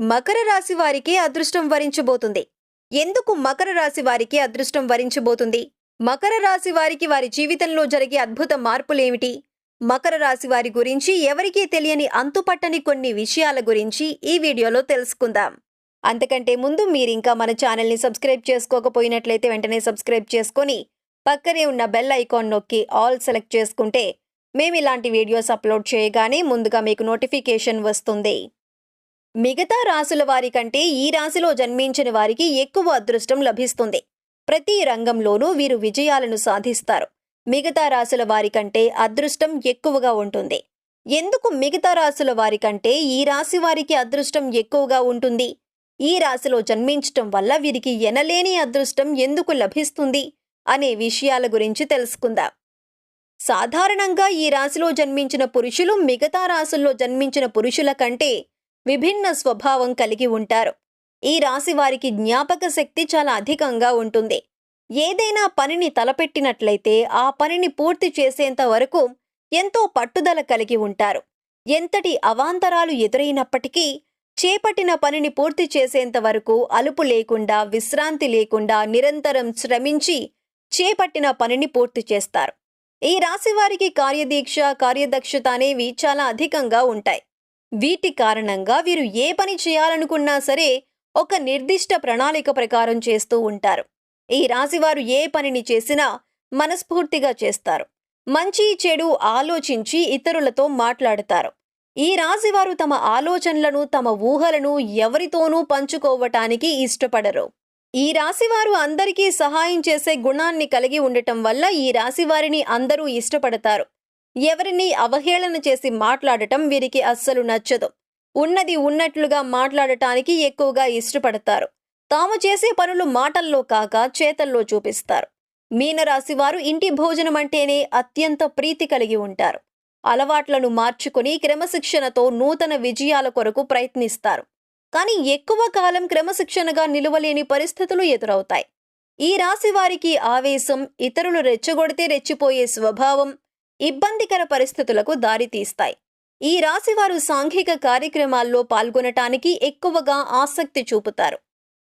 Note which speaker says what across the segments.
Speaker 1: మకర రాశి వారికి అదృష్టం వరించబోతుంది. ఎందుకు మకర రాశి వారికి అదృష్టం వరించబోతుంది? మకర రాశి వారికి వారి జీవితంలో జరిగే అద్భుత మార్పులేమిటి? మకర రాశి వారి గురించి ఎవరికీ తెలియని అంతుపట్టని కొన్ని విషయాల గురించి ఈ వీడియోలో తెలుసుకుందాం. అంతకంటే ముందు మీరింకా మన ఛానల్ని సబ్స్క్రైబ్ చేసుకోకపోయినట్లయితే వెంటనే సబ్స్క్రైబ్ చేసుకొని పక్కనే ఉన్న బెల్ ఐకాన్ నొక్కి ఆల్ సెలెక్ట్ చేసుకుంటే మేము ఇలాంటి వీడియోస్ అప్లోడ్ చేయగానే ముందుగా మీకు నోటిఫికేషన్ వస్తుంది. మిగతా రాశుల వారి కంటే ఈ రాశిలో జన్మించిన వారికి ఎక్కువ అదృష్టం లభిస్తుంది. ప్రతి రంగంలోనూ వీరు విజయాలను సాధిస్తారు. మిగతా రాశుల వారి కంటే అదృష్టం ఎక్కువగా ఉంటుంది. ఎందుకు మిగతా రాశుల వారి కంటే ఈ రాశి వారికి అదృష్టం ఎక్కువగా ఉంటుంది? ఈ రాశిలో జన్మించటం వల్ల వీరికి ఎనలేని అదృష్టం ఎందుకు లభిస్తుంది అనే విషయాల గురించి తెలుసుకుందాం. సాధారణంగా ఈ రాశిలో జన్మించిన పురుషులు మిగతా రాశుల్లో జన్మించిన పురుషుల కంటే విభిన్న స్వభావం కలిగి ఉంటారు. ఈ రాశి వారికి జ్ఞాపక శక్తి చాలా అధికంగా ఉంటుంది. ఏదైనా పనిని తలపెట్టినట్లయితే ఆ పనిని పూర్తి చేసేంత వరకు ఎంతో పట్టుదల కలిగి ఉంటారు. ఎంతటి అవాంతరాలు ఎదురైనప్పటికీ చేపట్టిన పనిని పూర్తి చేసేంత వరకు అలుపు లేకుండా, విశ్రాంతి లేకుండా నిరంతరం శ్రమించి చేపట్టిన పనిని పూర్తి చేస్తారు. ఈ రాశి వారికి కార్యదీక్ష, కార్యదక్షత అనేవి చాలా అధికంగా ఉంటాయి. వీటి కారణంగా వీరు ఏ పని చేయాలనుకున్నా సరే ఒక నిర్దిష్ట ప్రణాళిక ప్రకారం చేస్తూ ఉంటారు. ఈ రాశివారు ఏ పనిని చేసినా మనస్ఫూర్తిగా చేస్తారు. మంచి చెడు ఆలోచించి ఇతరులతో మాట్లాడతారు. ఈ రాశివారు తమ ఆలోచనలను, తమ ఊహలను ఎవరితోనూ పంచుకోవటానికి ఇష్టపడరు. ఈ రాశివారు అందరికీ సహాయం చేసే గుణాన్ని కలిగి ఉండటం వల్ల ఈ రాశివారిని అందరూ ఇష్టపడతారు. ఎవరిని అవహేళన చేసి మాట్లాడటం వీరికి అస్సలు నచ్చదు. ఉన్నది ఉన్నట్లుగా మాట్లాడటానికి ఎక్కువగా ఇష్టపడతారు. తాము చేసే పనులు మాటల్లో కాక చేతల్లో చూపిస్తారు. మీనరాశివారు ఇంటి భోజనం అంటేనే అత్యంత ప్రీతి కలిగి ఉంటారు. అలవాట్లను మార్చుకుని క్రమశిక్షణతో నూతన విజయాల కొరకు ప్రయత్నిస్తారు. కానీ ఎక్కువ కాలం క్రమశిక్షణగా నిలువలేని పరిస్థితులు ఎదురవుతాయి. ఈ రాశి వారికి ఆవేశం, ఇతరులు రెచ్చగొడితే రెచ్చిపోయే స్వభావం ఇబ్బందికర పరిస్థితులకు దారితీస్తాయి. ఈ రాశివారు సాంఘిక కార్యక్రమాల్లో పాల్గొనటానికి ఎక్కువగా ఆసక్తి చూపుతారు.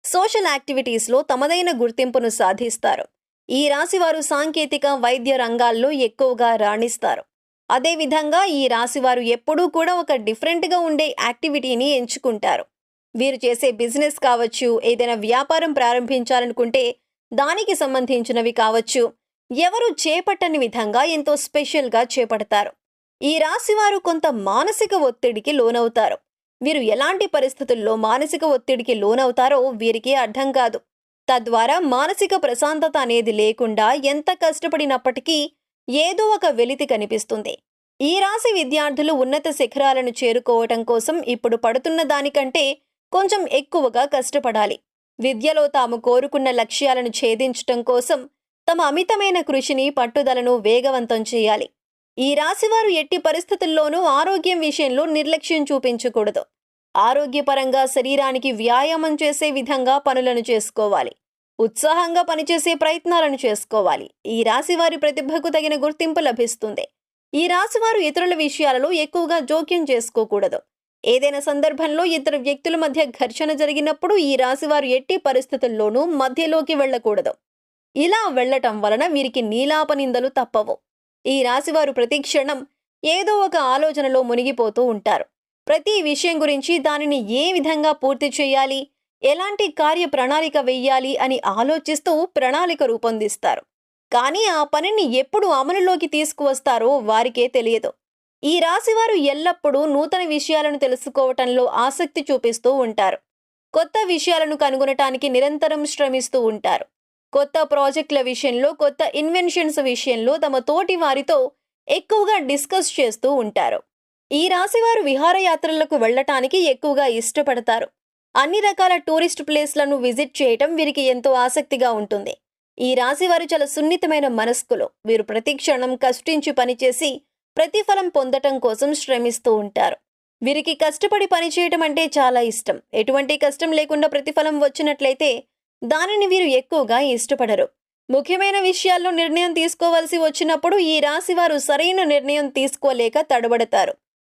Speaker 1: సోషల్ యాక్టివిటీస్లో తమదైన గుర్తింపును సాధిస్తారు. ఈ రాశివారు సాంకేతిక, వైద్య రంగాల్లో ఎక్కువగా రాణిస్తారు. అదేవిధంగా ఈ రాశివారు ఎప్పుడూ కూడా ఒక డిఫరెంట్గా ఉండే యాక్టివిటీని ఎంచుకుంటారు. వీరు చేసే బిజినెస్ కావచ్చు, ఏదైనా వ్యాపారం ప్రారంభించాలనుకుంటే దానికి సంబంధించినవి కావచ్చు, ఎవరు చేపట్టని విధంగా ఎంతో స్పెషల్గా చేపడతారు. ఈ రాశివారు కొంత మానసిక ఒత్తిడికి లోనవుతారు. వీరు ఎలాంటి పరిస్థితుల్లో మానసిక ఒత్తిడికి లోనవుతారో వీరికి అర్థం కాదు. తద్వారా మానసిక ప్రశాంతత అనేది లేకుండా ఎంత కష్టపడినప్పటికీ ఏదో ఒక వెలితి కనిపిస్తుంది. ఈ రాశి విద్యార్థులు ఉన్నత శిఖరాలను చేరుకోవటం కోసం ఇప్పుడు పడుతున్న దానికంటే కొంచెం ఎక్కువగా కష్టపడాలి. విద్యలో తాము కోరుకున్న లక్ష్యాలను ఛేదించటం కోసం తమ అమితమైన కృషిని, పట్టుదలను వేగవంతం చేయాలి. ఈ రాశివారు ఎట్టి పరిస్థితుల్లోనూ ఆరోగ్యం విషయంలో నిర్లక్ష్యం చూపించకూడదు. ఆరోగ్యపరంగా శరీరానికి వ్యాయామం చేసే విధంగా పనులను చేసుకోవాలి. ఉత్సాహంగా పనిచేసే ప్రయత్నాలను చేసుకోవాలి. ఈ రాశివారి ప్రతిభకు తగిన గుర్తింపు లభిస్తుంది. ఈ రాశివారు ఇతరుల విషయాలలో ఎక్కువగా జోక్యం చేసుకోకూడదు. ఏదైనా సందర్భంలో ఇద్దరు వ్యక్తుల మధ్య ఘర్షణ జరిగినప్పుడు ఈ రాశివారు ఎట్టి పరిస్థితుల్లోనూ మధ్యలోకి వెళ్ళకూడదు. ఇలా వెళ్లటం వలన వీరికి నీలాపనిందలు తప్పవు. ఈ రాశివారు ప్రతి క్షణం ఏదో ఒక ఆలోచనలో మునిగిపోతూ ఉంటారు. ప్రతి విషయం గురించి దానిని ఏ విధంగా పూర్తి చేయాలి, ఎలాంటి కార్య ప్రణాళిక వెయ్యాలి అని ఆలోచిస్తూ ప్రణాళిక రూపొందిస్తారు. కానీ ఆ పనిని ఎప్పుడు అమలులోకి తీసుకువస్తారో వారికే తెలియదు. ఈ రాశివారు ఎల్లప్పుడూ నూతన విషయాలను తెలుసుకోవటంలో ఆసక్తి చూపిస్తూ ఉంటారు. కొత్త విషయాలను కనుగొనటానికి నిరంతరం శ్రమిస్తూ ఉంటారు. కొత్త ప్రాజెక్టుల విషయంలో, కొత్త ఇన్వెన్షన్స్ విషయంలో తమ తోటి వారితో ఎక్కువగా డిస్కస్ చేస్తూ ఉంటారు. ఈ రాశివారు విహారయాత్రలకు వెళ్లటానికి ఎక్కువగా ఇష్టపడతారు. అన్ని రకాల టూరిస్ట్ ప్లేస్లను విజిట్ చేయటం వీరికి ఎంతో ఆసక్తిగా ఉంటుంది. ఈ రాశివారు చాలా సున్నితమైన మనస్కులు. వీరు ప్రతి క్షణం కష్టించి పనిచేసి ప్రతిఫలం పొందటం కోసం శ్రమిస్తూ ఉంటారు. వీరికి కష్టపడి పనిచేయటం అంటే చాలా ఇష్టం. ఎటువంటి కష్టం లేకుండా ప్రతిఫలం వచ్చినట్లయితే దానిని వీరు ఎక్కువగా ఇష్టపడరు. ముఖ్యమైన విషయాల్లో నిర్ణయం తీసుకోవాల్సి వచ్చినప్పుడు ఈ రాశివారు సరైన నిర్ణయం తీసుకోలేక తడబడతారు.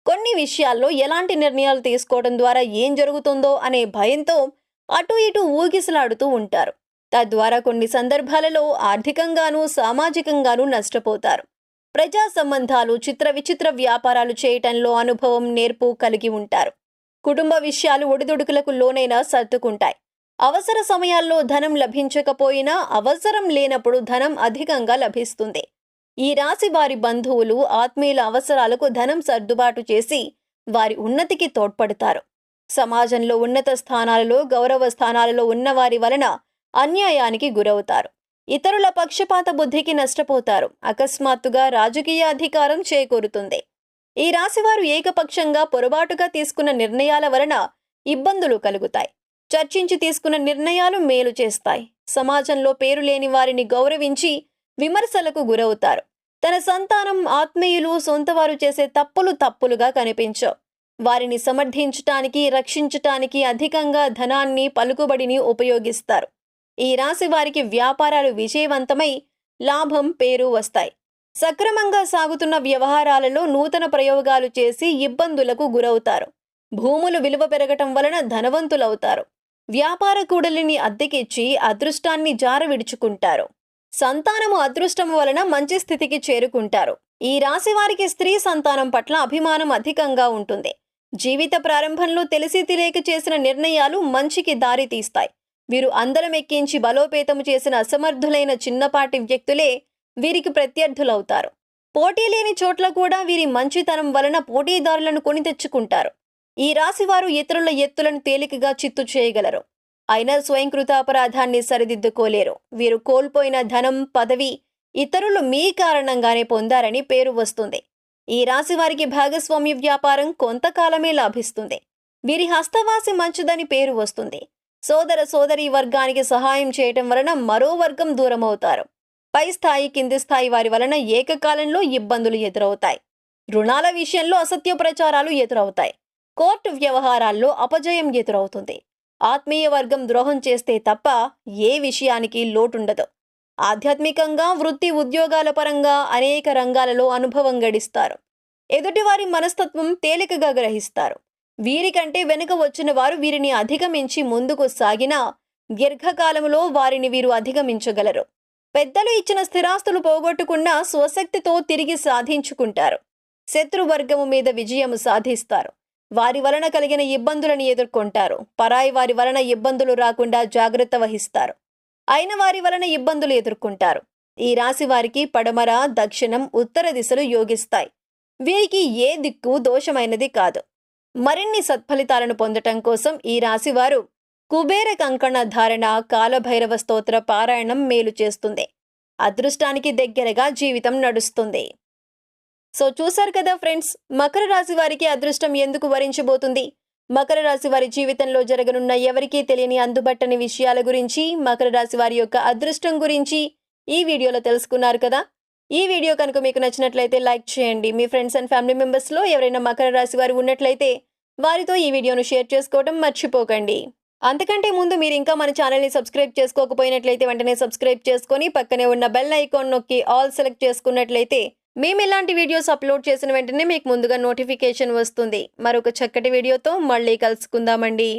Speaker 1: కొన్ని విషయాల్లో ఎలాంటి నిర్ణయాలు తీసుకోవడం ద్వారా ఏం జరుగుతుందో అనే భయంతో అటు ఇటు ఊగిసలాడుతూ ఉంటారు. తద్వారా కొన్ని సందర్భాలలో ఆర్థికంగానూ సామాజికంగానూ నష్టపోతారు. ప్రజా సంబంధాలు, చిత్ర విచిత్ర వ్యాపారాలు చేయటంలో అనుభవం, నేర్పు కలిగి ఉంటారు. కుటుంబ విషయాలు ఒడిదుడుకులకు లోనైనా సర్దుకుంటాయి. అవసర సమయాల్లో ధనం లభించకపోయినా అవసరం లేనప్పుడు ధనం అధికంగా లభిస్తుంది. ఈ రాశి వారి బంధువులు, ఆత్మీయుల అవసరాలకు ధనం సర్దుబాటు చేసి వారి ఉన్నతికి తోడ్పడతారు. సమాజంలో ఉన్నత స్థానాలలో, గౌరవ స్థానాలలో ఉన్నవారి వలన అన్యాయానికి గురవుతారు. ఇతరుల పక్షపాత బుద్ధికి నష్టపోతారు. అకస్మాత్తుగా రాజకీయ అధికారం చేకూరుతుంది. ఈ రాశివారు ఏకపక్షంగా పొరపాటుగా తీసుకున్న నిర్ణయాల వలన ఇబ్బందులు కలుగుతాయి. చర్చించి తీసుకున్న నిర్ణయాలు మేలు చేస్తాయి. సమాజంలో పేరు లేని వారిని గౌరవించి విమర్శలకు గురవుతారు. తన సంతానం, ఆత్మీయులు, సొంతవారు చేసే తప్పులుగా కనిపించవు. వారిని సమర్థించటానికి, రక్షించటానికి అధికంగా ధనాన్ని, పలుకుబడిని ఉపయోగిస్తారు. ఈ రాశి వారికి వ్యాపారాలు విజయవంతమై లాభం, పేరు వస్తాయి. సక్రమంగా సాగుతున్న వ్యవహారాలలో నూతన ప్రయోగాలు చేసి ఇబ్బందులకు గురవుతారు. భూములు విలువ పెరగటం వలన ధనవంతులవుతారు. వ్యాపార కూడలిని అద్దెకిచ్చి అదృష్టాన్ని జారవిడుచుకుంటారు. సంతానము అదృష్టము వలన మంచి స్థితికి చేరుకుంటారు. ఈ రాశి వారికి స్త్రీ సంతానం పట్ల అభిమానం అధికంగా ఉంటుంది. జీవిత ప్రారంభంలో తెలిసి తెలియక చేసిన నిర్ణయాలు మంచికి దారి తీస్తాయి. వీరు అందరం ఎక్కించి బలోపేతము చేసిన అసమర్థులైన చిన్నపాటి వ్యక్తులే వీరికి ప్రత్యర్థులవుతారు. పోటీ లేని చోట్ల కూడా వీరి మంచితనం వలన పోటీదారులను కొని తెచ్చుకుంటారు. ఈ రాశివారు ఇతరుల ఎత్తులను తేలికగా చిత్తు చేయగలరు. అయినా స్వయంకృత అపరాధాన్ని సరిదిద్దుకోలేరు. వీరు కోల్పోయిన ధనం, పదవి ఇతరులు మీ కారణంగానే పొందారని పేరు వస్తుంది. ఈ రాశివారికి భాగస్వామ్య వ్యాపారం కొంతకాలమే లాభిస్తుంది. వీరి హస్తవాసి మంచిదని పేరు వస్తుంది. సోదర సోదరీ వర్గానికి సహాయం చేయటం వలన మరో వర్గం దూరమవుతారు. పై స్థాయి, కింది స్థాయి వారి వలన ఏకకాలంలో ఇబ్బందులు ఎదురవుతాయి. రుణాల విషయంలో అసత్య ప్రచారాలు ఎదురవుతాయి. కోర్టు వ్యవహారాల్లో అపజయం ఎదురవుతుంది. ఆత్మీయ వర్గం ద్రోహం చేస్తే తప్ప ఏ విషయానికి లోటుండదు. ఆధ్యాత్మికంగా, వృత్తి, ఉద్యోగాల పరంగా అనేక రంగాలలో అనుభవం గడిస్తారు. ఎదుటివారి మనస్తత్వం తేలికగా గ్రహిస్తారు. వీరికంటే వెనుక వచ్చిన వారు వీరిని అధిగమించి ముందుకు సాగినా దీర్ఘకాలంలో వారిని వీరు అధిగమించగలరు. పెద్దలు ఇచ్చిన స్థిరాస్తులు పోగొట్టుకున్నా స్వశక్తితో తిరిగి సాధించుకుంటారు. శత్రువర్గము మీద విజయము సాధిస్తారు. వారి వలన కలిగిన ఇబ్బందులను ఎదుర్కొంటారు. పరాయి వారి వలన ఇబ్బందులు రాకుండా జాగ్రత్త వహిస్తారు. అయిన వారి వలన ఇబ్బందులు ఎదుర్కొంటారు. ఈ రాశి వారికి పడమర, దక్షిణం, ఉత్తర దిశలు యోగిస్తాయి. వీరికి ఏ దిక్కు దోషమైనది కాదు. మరిన్ని సత్ఫలితాలను పొందటం కోసం ఈ రాశివారు కుబేర కంకణ ధారణ, కాలభైరవ స్తోత్ర పారాయణం మేలు చేస్తుంది. అదృష్టానికి దగ్గరగా జీవితం నడుస్తుంది. సో చూశారు కదా ఫ్రెండ్స్, మకర రాశి వారికి అదృష్టం ఎందుకు వరించబోతుంది, మకర రాశి వారి జీవితంలో జరగనున్న ఎవరికీ తెలియని అందుబట్టని విషయాల గురించి, మకర రాశి వారి యొక్క అదృష్టం గురించి ఈ వీడియోలో తెలుసుకున్నారు కదా. ఈ వీడియో కనుక మీకు నచ్చినట్లయితే లైక్ చేయండి. మీ ఫ్రెండ్స్ అండ్ ఫ్యామిలీ మెంబర్స్లో ఎవరైనా మకర రాశి వారు ఉన్నట్లయితే వారితో ఈ వీడియోను షేర్ చేసుకోవడం మర్చిపోకండి. అంతకంటే ముందు మీరు ఇంకా మన ఛానల్ని సబ్స్క్రైబ్ చేసుకోకపోయినట్లయితే వెంటనే సబ్స్క్రైబ్ చేసుకొని పక్కనే ఉన్న బెల్ ఐకాన్ నొక్కి ఆల్ సెలెక్ట్ చేసుకున్నట్లయితే మేము ఇలాంటి వీడియోస్ అప్లోడ్ చేసిన వెంటనే మీకు ముందుగా నోటిఫికేషన్ వస్తుంది. మరొక చక్కటి వీడియోతో మళ్ళీ కలుసుకుందామండి.